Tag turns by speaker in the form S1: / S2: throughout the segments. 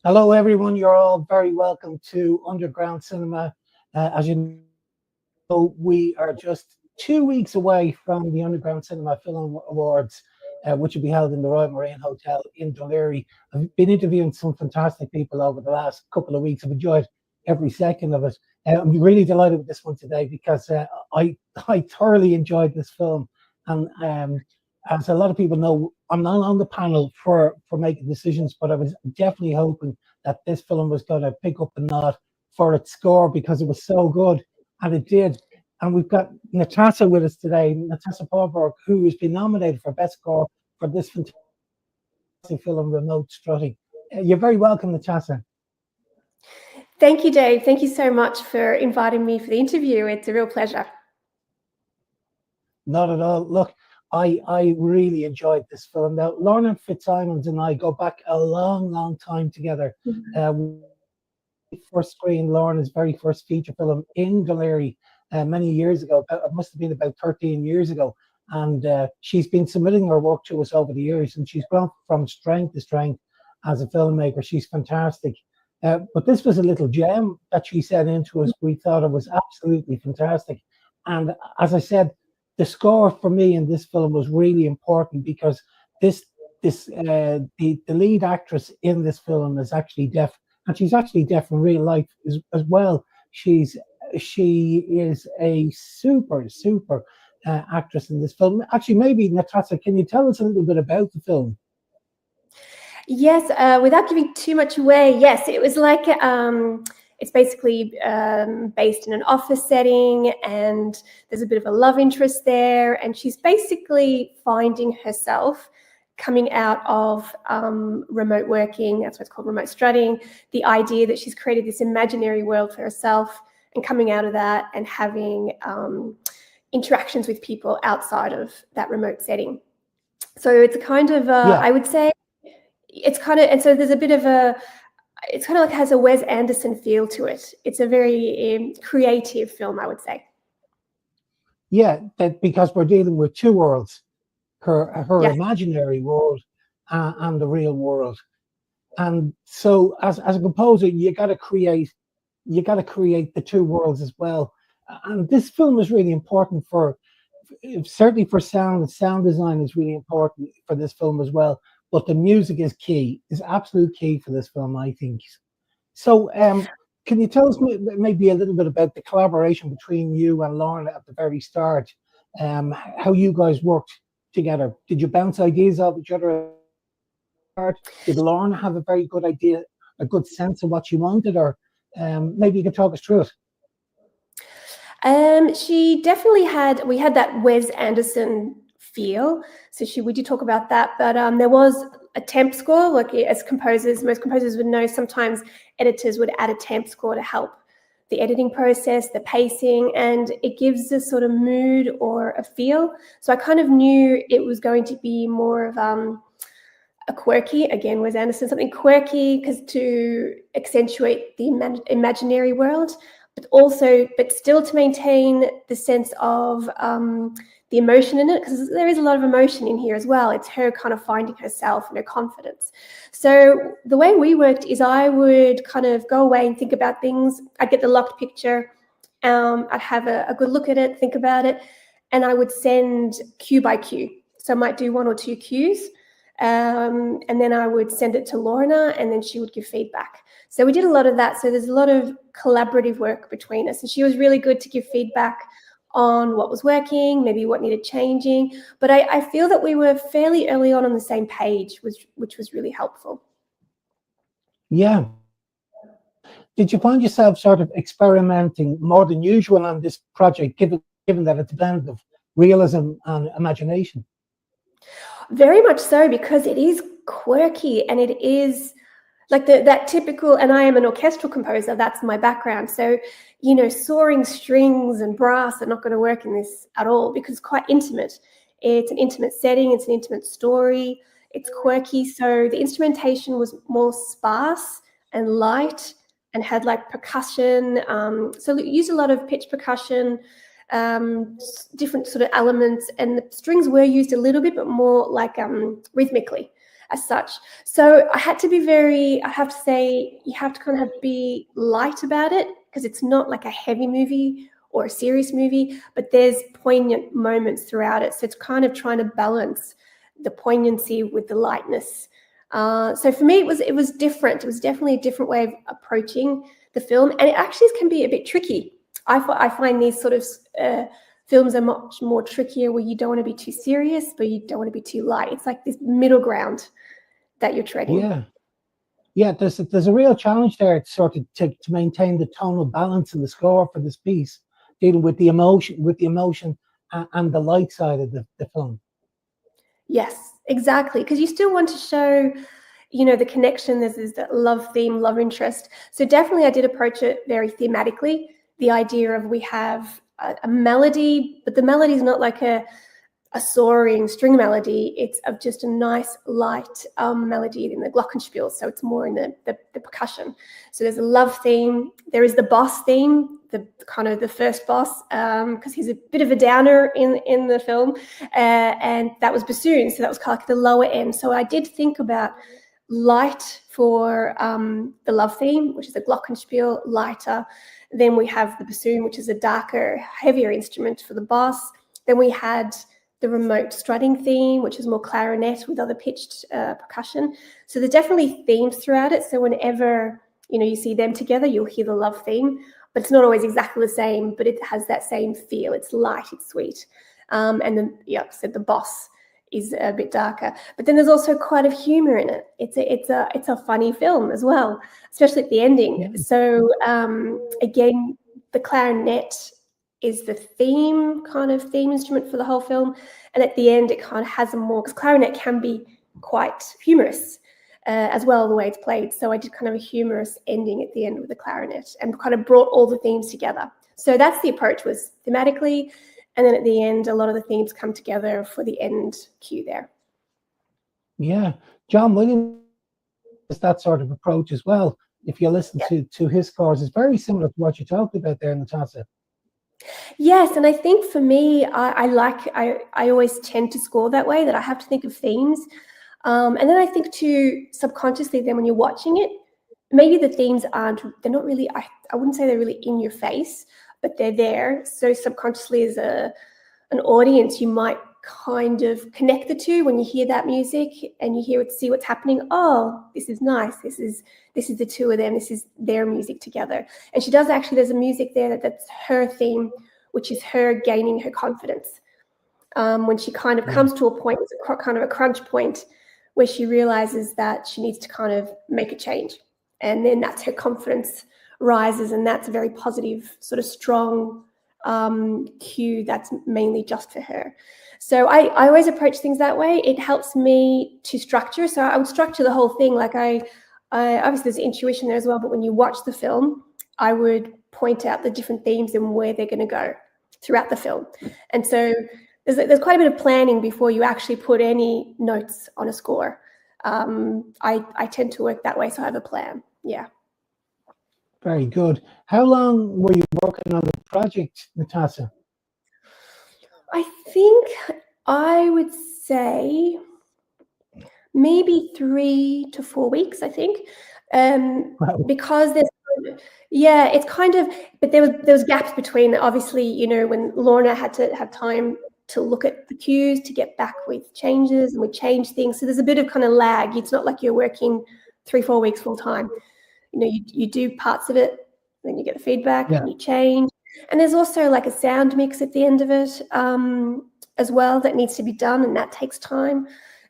S1: Hello, everyone. You're all very welcome to Underground Cinema. As you know, we are just 2 weeks away from the Underground Cinema Film Awards, which will be held in the Royal Marine Hotel in Dunleary. I've been interviewing some fantastic people over the last couple of weeks. I've enjoyed every second of it. I'm really delighted with this one today because I thoroughly enjoyed this film, and as a lot of people know, I'm not on the panel for making decisions, but I was definitely hoping that this film was going to pick up a nod for its score because it was so good, and it did. And we've got Natasa with us today, Natasa Paulberg, who has been nominated for Best Score for this fantastic film, Remote Strutting. You're very welcome, Natasa.
S2: Thank you, Dave. Thank you so much for inviting me for the interview. It's a real pleasure.
S1: Not at all. Look, I really enjoyed this film. Now, Lorna Fitzsimons and I go back a long, long time together. First screen Lorna's very first feature film in Dunleary many years ago. It must have been about 13 years ago. And she's been submitting her work to us over the years, and she's grown from strength to strength as a filmmaker. She's fantastic. But this was a little gem that she sent into us. We thought it was absolutely fantastic. And as I said, the score for me in this film was really important because the lead actress in this film is actually deaf, and she's actually deaf in real life as well. She is a super actress in this film. Actually, maybe Natasha, can you tell us a little bit about the film?
S2: Yes, without giving too much away, yes, it was like it's basically based in an office setting, and there's a bit of a love interest there, and she's basically finding herself coming out of remote working. That's what it's called, remote strutting. The idea that she's created this imaginary world for herself, and coming out of that and having interactions with people outside of that remote setting. So it's a kind of,
S1: Yeah,
S2: I would say, it's kind of, and so there's a bit of it's kind of like has a Wes Anderson feel to it. It's a very creative film, I would say.
S1: yeah, that because we're dealing with two worlds, her
S2: Yeah.
S1: imaginary world and the real world. And so as a composer, you got to create the two worlds as well. And this film is really important for certainly for sound design is really important for this film as well, but the music is absolute key for this film, I think. So can you tell us maybe a little bit about the collaboration between you and Lorna at the very start, how you guys worked together? Did you bounce ideas off each other? Did Lorna have a very good idea, a good sense of what she wanted, or maybe you can talk us through it?
S2: She definitely had. We had that Wes Anderson feel. So we did talk about that, but there was a temp score. Like as composers, most composers would know. Sometimes editors would add a temp score to help the editing process, the pacing, and it gives a sort of mood or a feel. So I kind of knew it was going to be more of a quirky, again, Wes Anderson, something quirky because to accentuate the imaginary world, but still to maintain the sense of the emotion in it, because there is a lot of emotion in here as well. It's her kind of finding herself and her confidence. So the way we worked is I would kind of go away and think about things. I'd get the locked picture. I'd have a good look at it, think about it, and I would send cue by cue. So I might do one or two cues. And then I would send it to Lorna, and then she would give feedback. So we did a lot of that. So there's a lot of collaborative work between us, and she was really good to give feedback on what was working, maybe what needed changing. But I feel that we were fairly early on the same page, which was really helpful.
S1: Yeah. Did you find yourself sort of experimenting more than usual on this project, given that it's a blend of realism and imagination?
S2: Very much so, because it is quirky and it is like that typical, and I am an orchestral composer, that's my background. So, soaring strings and brass are not going to work in this at all because it's quite intimate. It's an intimate setting, it's an intimate story, it's quirky. So the instrumentation was more sparse and light and had like percussion. So we used a lot of pitch percussion, different sort of elements, and the strings were used a little bit, but more like rhythmically. as such. So I have to say, you have to kind of be light about it, because it's not like a heavy movie or a serious movie, but there's poignant moments throughout it. So it's kind of trying to balance the poignancy with the lightness. So for me, it was different. It was definitely a different way of approaching the film, and it actually can be a bit tricky. I find these sort of films are much more trickier, where you don't want to be too serious, but you don't want to be too light. It's like this middle ground that you're treading.
S1: Yeah, there's a real challenge there to sort of to maintain the tonal balance in the score for this piece, dealing with the emotion and the light side of the film.
S2: Yes, exactly. Because you still want to show, you know, the connection. There's that love theme, love interest. So definitely I did approach it very thematically. The idea of we have a melody, but the melody is not like a soaring string melody. It's of just a nice light melody in the glockenspiel. So it's more in the percussion. So there's a love theme. There is the boss theme, the kind of the first boss, because he's a bit of a downer in the film. And that was bassoon. So that was kind of like the lower end. So I did think about light for the love theme, which is a glockenspiel, lighter. Then we have the bassoon, which is a darker, heavier instrument for the boss. Then we had the remote strutting theme, which is more clarinet with other pitched percussion. So there's definitely themes throughout it. So whenever, you know, you see them together, you'll hear the love theme, but it's not always exactly the same, but it has that same feel. It's light, it's sweet. And then, so the boss is a bit darker, but then there's also quite a humor in it. It's a funny film as well, especially at the ending.
S1: Yeah.
S2: So again, the clarinet is the theme instrument for the whole film, and at the end it kind of has a more, because clarinet can be quite humorous as well, the way it's played. So I did kind of a humorous ending at the end with the clarinet and kind of brought all the themes together. So that's the approach, was thematically. And then at the end, a lot of the themes come together for the end cue there.
S1: Yeah, John Williams has that sort of approach as well. If you listen to his scores, it's very similar to what you talked about there, Natasa.
S2: Yes, and I think for me, I always tend to score that way, that I have to think of themes. And then I think too, subconsciously, then when you're watching it, maybe the themes they're not really, I wouldn't say they're really in your face, but they're there. So subconsciously, as an audience, you might kind of connect the two when you hear that music and you see what's happening. Oh, this is nice. This is the two of them. This is their music together. And she does actually, there's a music there that's her theme, which is her gaining her confidence. When she kind of comes to a point, it's kind of a crunch point, where she realizes that she needs to kind of make a change. And then that's her confidence rises, and that's a very positive, sort of strong cue that's mainly just for her. So I always approach things that way. It helps me to structure. So I would structure the whole thing. Like I obviously there's intuition there as well, but when you watch the film, I would point out the different themes and where they're going to go throughout the film. And so there's quite a bit of planning before you actually put any notes on a score. I tend to work that way, so I have a plan. Yeah.
S1: Very good. How long were you working on the project, Natasa?
S2: I think I would say maybe 3 to 4 weeks, I think.
S1: Wow.
S2: Because it's kind of, but there was gaps between, obviously, you know, when Lorna had to have time to look at the cues, to get back with changes, and we change things. So there's a bit of kind of lag. It's not like you're working 3-4 weeks full time. You know, you do parts of it, then you get the feedback and you change. And there's also like a sound mix at the end of it as well that needs to be done, and that takes time.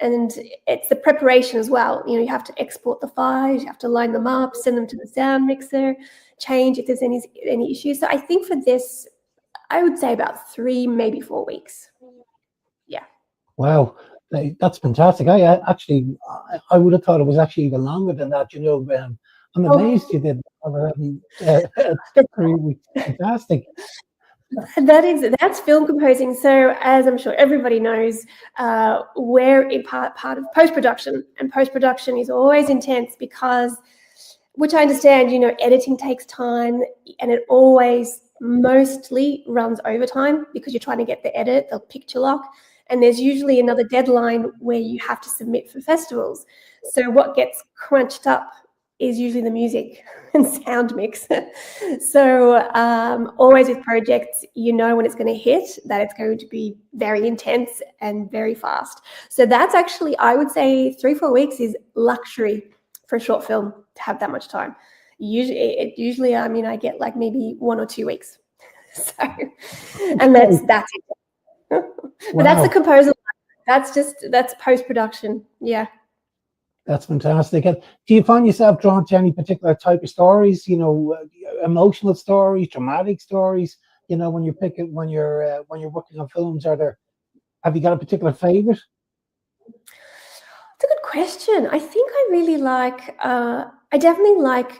S2: And it's the preparation as well. You know, you have to export the files, you have to line them up, send them to the sound mixer, change if there's any issues. So I think for this, I would say about 3, maybe 4 weeks. Yeah.
S1: Wow, that's fantastic. I would have thought it was actually even longer than that. You know, I'm amazed you did 3 weeks. Fantastic.
S2: That's film composing. So as I'm sure everybody knows, we're in part of post-production, and post-production is always intense because, which I understand, you know, editing takes time, and it always mostly runs overtime because you're trying to get the edit, the picture lock, And there's usually another deadline where you have to submit for festivals. So what gets crunched up is usually the music and sound mix. So always with projects, you know when it's going to hit, that it's going to be very intense and very fast. So that's actually, I would say 3-4 weeks is luxury for a short film to have that much time. Usually, I mean, I get like maybe 1 or 2 weeks. So, and that's it. But that's the composer. That's post-production. Yeah.
S1: That's fantastic. And do you find yourself drawn to any particular type of stories? You know, emotional stories, dramatic stories. You know, when you're working on films, have you got a particular favorite?
S2: It's a good question. I think I really like. I definitely like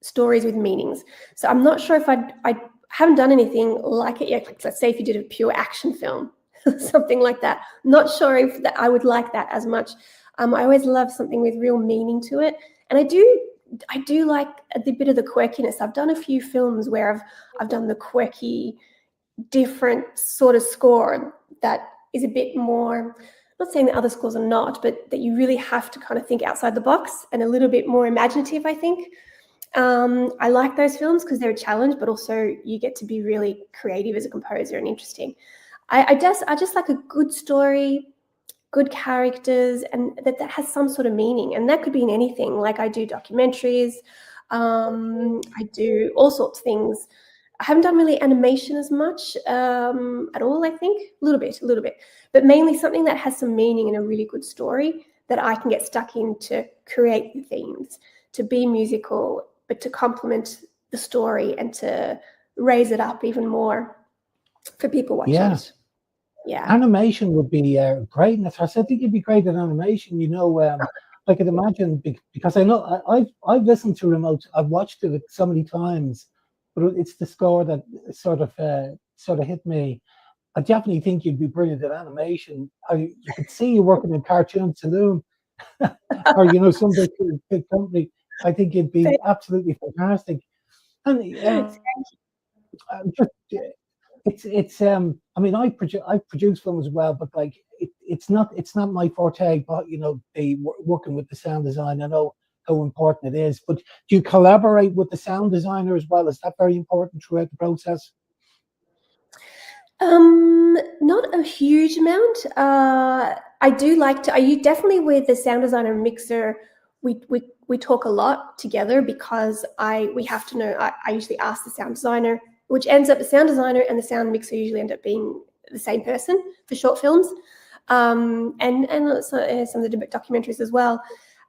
S2: stories with meanings. So I'm not sure if I haven't done anything like it yet. Like, let's say if you did a pure action film, something like that. Not sure if I would like that as much. I always love something with real meaning to it, and I do like a bit of the quirkiness. I've done a few films where I've done the quirky, different sort of score that is a bit more. I'm not saying that other scores are not, but that you really have to kind of think outside the box and a little bit more imaginative, I think. I like those films because they're a challenge, but also you get to be really creative as a composer and interesting. I just like a good story, good characters, and that has some sort of meaning. And that could be in anything. Like I do documentaries, I do all sorts of things. I haven't done really animation as much at all, I think. A little bit. But mainly something that has some meaning and a really good story that I can get stuck in to create the themes, to be musical, but to complement the story and to raise it up even more for people watching it. Yeah.
S1: Animation would be great, Natasha. I think you'd be great at animation. You know, I could imagine because I know I've listened to Remote. I've watched it so many times, but it's the score that sort of hit me. I definitely think you'd be brilliant at animation. You could see you working in Cartoon Saloon, or you know, some big company. I think you'd be absolutely fantastic. And just it's I mean I produce films as well, but like it's not my forte. But you know, working with the sound design, I know how important it is. But do you collaborate with the sound designer as well? Is that very important throughout the process?
S2: Not a huge amount. I do like to. You definitely with the sound designer and mixer. We talk a lot together because we have to know. I usually ask the sound designer, which ends up the sound designer and the sound mixer usually end up being the same person for short films, and some of the documentaries as well.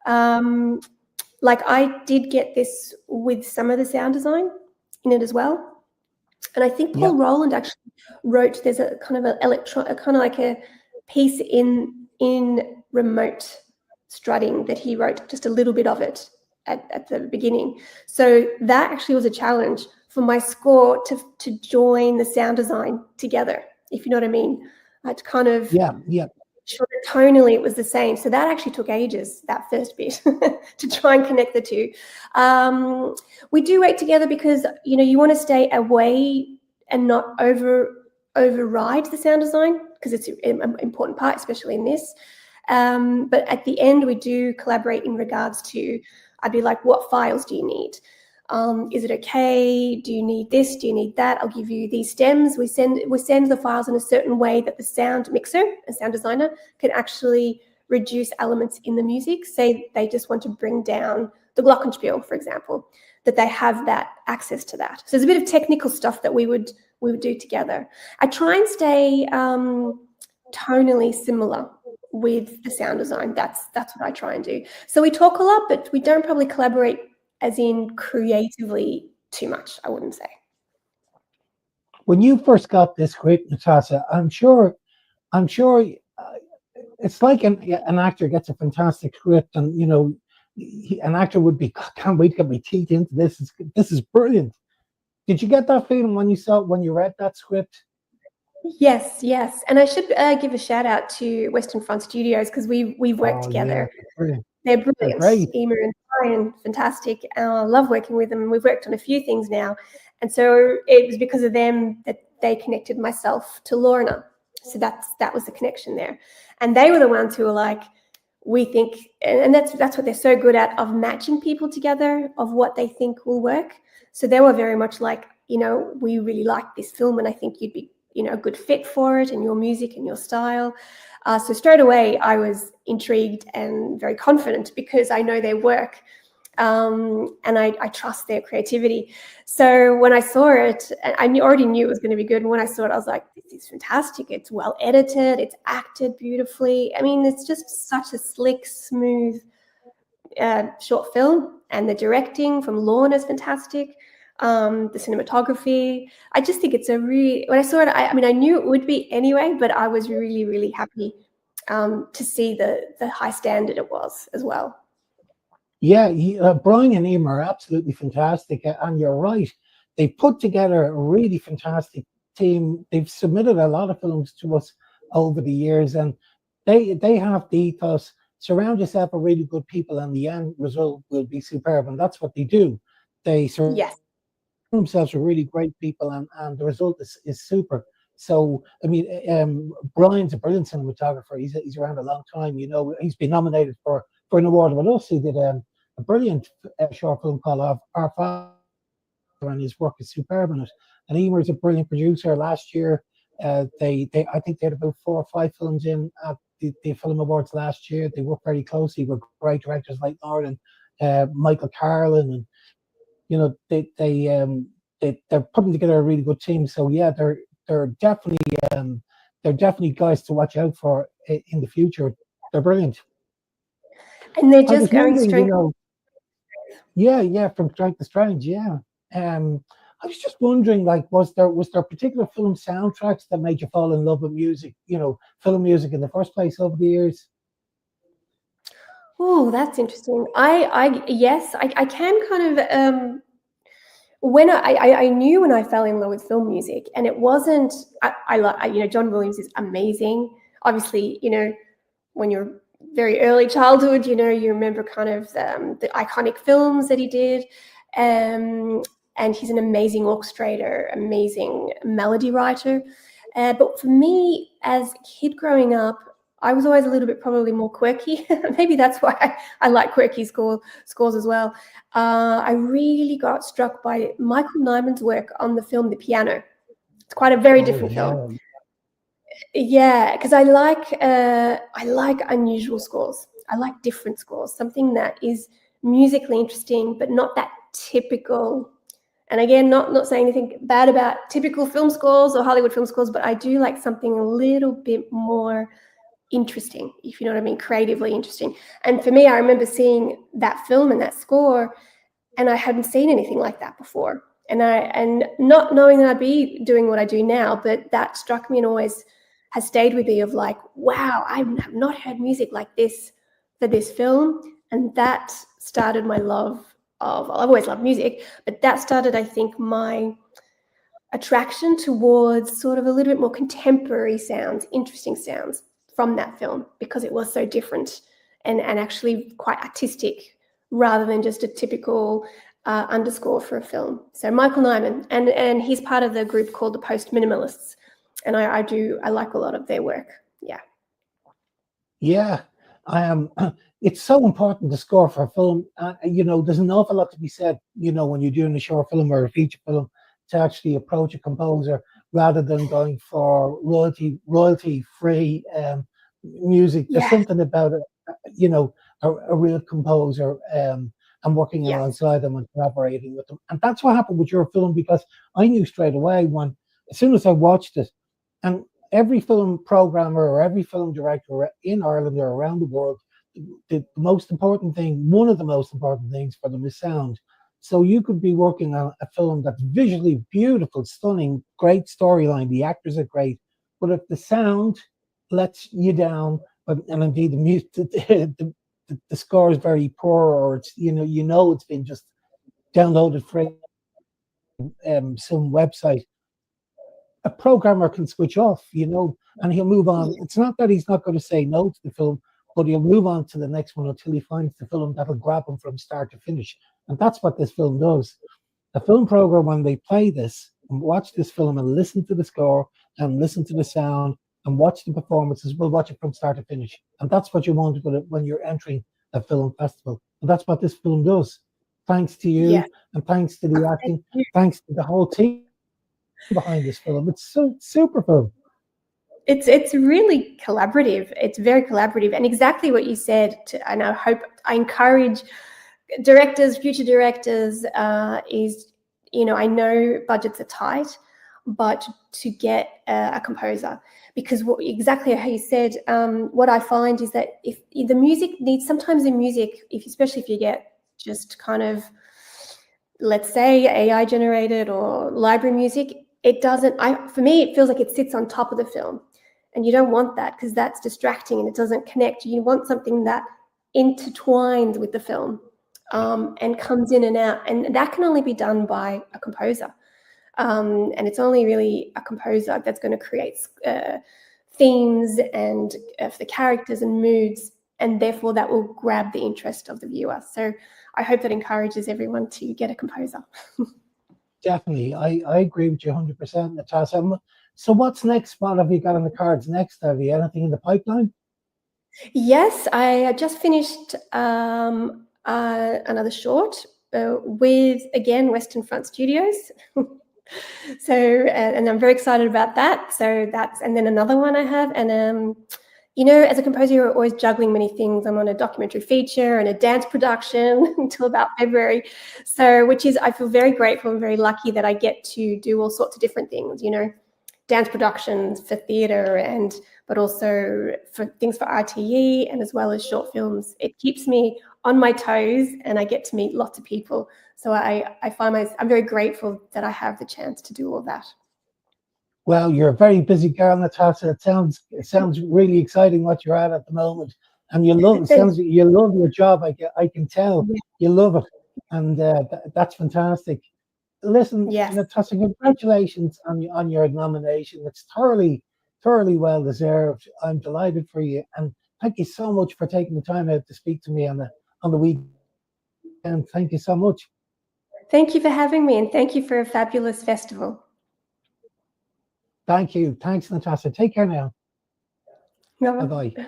S2: Like I did get this with some of the sound design in it as well. And I think Paul Rowland actually wrote. There's a kind of kind of like a piece in Remote Strutting that he wrote just a little bit of it at the beginning. So that actually was a challenge for my score to join the sound design together, if you know what I mean. I had to kind of sure tonally it was the same. So that actually took ages, that first bit, to try and connect the two. We do work together because, you know, you want to stay away and not override the sound design because it's an important part, especially in this. But at the end, we do collaborate in regards to, I'd be like, what files do you need? Is it okay? Do you need this? Do you need that? I'll give you these stems. We send the files in a certain way that the sound mixer and sound designer can actually reduce elements in the music. Say they just want to bring down the glockenspiel, for example, that they have that access to that. So there's a bit of technical stuff that we would do together. I try and stay tonally similar with the sound design. That's what I try and do. So we talk a lot, but we don't probably collaborate as in creatively too much, I wouldn't say.
S1: When you first got this script, Natasa, I'm sure it's like an actor gets a fantastic script, and you know, an actor would be, can't wait to get my teeth into this. This is brilliant. Did you get that feeling when you read that script?
S2: Yes, and I should give a shout out to Western Front Studios because we've worked together.
S1: Yeah,
S2: they're brilliant.
S1: They're great.
S2: Ema and Brian, fantastic. I love working with them. We've worked on a few things now, and so it was because of them that they connected myself to Lorna. So that was the connection there. And they were the ones who were like, we think, and that's what they're so good at, of matching people together, of what they think will work. So they were very much like, we really like this film, and I think you'd be, a good fit for it, and your music and your style. So straight away, I was intrigued and very confident because I know their work, and I trust their creativity. So when I saw it, already knew it was going to be good. And when I saw it, I was like, this is fantastic. It's well edited. It's acted beautifully. I mean, it's just such a slick, smooth short film. And the directing from Lorne is fantastic. The cinematography. I just think it's when I saw it, I knew it would be anyway, but I was really, really happy to see the high standard it was as well.
S1: Yeah, Brian and Emer are absolutely fantastic, and you're right. They put together a really fantastic team. They've submitted a lot of films to us over the years, and they have the ethos: surround yourself with really good people, and the end result will be superb. And that's what they do. They surround
S2: Yes.
S1: themselves with really great people, and the result is super. So, I mean, Brian's a brilliant cinematographer. He's around a long time. He's been nominated for an award with us. He did a brilliant short film called Our Father, and his work is superb in it. And Emer's a brilliant producer. Last year, they I think they had about 4 or 5 films in at the Film Awards last year. They work very closely with great directors like Lauren, Michael Carlin, and they're putting together a really good team. So yeah, they're definitely guys to watch out for in the future. They're brilliant.
S2: And they're
S1: I
S2: just
S1: was
S2: going
S1: wondering,
S2: straight.
S1: yeah, from Strength to Strange, yeah. I was just wondering, like, was there particular film soundtracks that made you fall in love with music, film music in the first place over the years?
S2: Oh, that's interesting. Yes, I can kind of when I knew when I fell in love with film music, and it wasn't I like John Williams is amazing. Obviously, when you're very early childhood, you remember kind of the iconic films that he did, and he's an amazing orchestrator, amazing melody writer. But for me, as a kid growing up, I was always a little bit probably more quirky. Maybe that's why I like quirky scores as well. I really got struck by Michael Nyman's work on the film The Piano. It's quite a very
S1: Oh
S2: different film.
S1: yeah,
S2: Yeah, because I like unusual scores. I like different scores, something that is musically interesting, but not that typical. And again, not saying anything bad about typical film scores or Hollywood film scores, but I do like something a little bit more interesting, if you know what I mean, creatively interesting. And for me, I remember seeing that film and that score, and I hadn't seen anything like that before. And not knowing that I'd be doing what I do now, but that struck me and always has stayed with me of like, wow, I have not heard music like this for this film. And that started my love of, well, I've always loved music, but that started, I think, my attraction towards sort of a little bit more contemporary sounds, interesting sounds from that film, because it was so different and actually quite artistic rather than just a typical underscore for a film. So Michael Nyman, and he's part of the group called the Post Minimalists, and I like a lot of their work. Yeah.
S1: yeah. I am. It's so important to score for a film. There's an awful lot to be said. When you're doing a short film or a feature film, to actually approach a composer rather than going for royalty free music. There's
S2: Yes.
S1: something about it. A real composer, and working
S2: Yes.
S1: alongside them and collaborating with them. And that's what happened with your film, because I knew straight away as soon as I watched it, and every film programmer or every film director in Ireland or around the world, one of the most important things for them is sound. So you could be working on a film that's visually beautiful, stunning, great storyline, the actors are great, but if the sound lets you down, and indeed the music, the score is very poor, or it's it's been just downloaded from some website, a programmer can switch off, and he'll move on. It's not that he's not going to say no to the film, but he'll move on to the next one until he finds the film that'll grab him from start to finish. And that's what this film does. A film program, when they play this and watch this film and listen to the score and listen to the sound, and watch the performances. We'll watch it from start to finish. And that's what you want when you're entering a film festival. And that's what this film does. Thanks to
S2: Yes.
S1: you, and thanks to the
S2: Thank
S1: acting,
S2: you.
S1: thanks to the whole team behind this film. It's so super film.
S2: It's really collaborative. It's very collaborative, and exactly what you said. And I encourage directors, future directors, is, I know budgets are tight, but to get a composer, because exactly how you said, what I find is that if the music needs, sometimes the music, especially if you get just kind of, let's say, AI generated or library music, it doesn't, for me, it feels like it sits on top of the film. And you don't want that, because that's distracting and it doesn't connect. You want something that intertwines with the film, and comes in and out. And that can only be done by a composer. And it's only really a composer that's going to create themes and the characters and moods, and therefore that will grab the interest of the viewer. So I hope that encourages everyone to get a composer.
S1: Definitely. I agree with you 100%, Natasha. So what's next? What have you got on the cards next? Have you anything in the pipeline?
S2: Yes, I just finished another short with, again, Western Front Studios. So, and I'm very excited about that. So and then another one I have. And, as a composer, you're always juggling many things. I'm on a documentary feature and a dance production until about February. So, I feel very grateful and very lucky that I get to do all sorts of different things, dance productions for theatre, but also for things for RTE, and as well as short films. It keeps me on my toes, and I get to meet lots of people. So I'm very grateful that I have the chance to do all that.
S1: Well, you're a very busy girl, Natasha. It sounds really exciting what you're at the moment, and you love. It sounds like you love your job. I can tell you love it, and that's fantastic. Listen,
S2: Yes.
S1: Natasha, congratulations on your nomination. It's thoroughly well deserved. I'm delighted for you, and thank you so much for taking the time out to speak to me on the weekend. Thank you so much.
S2: Thank you for having me, and thank you for a fabulous festival.
S1: Thank you. Thanks, Natasha. Take care now.
S2: Bye-bye.
S1: Bye bye.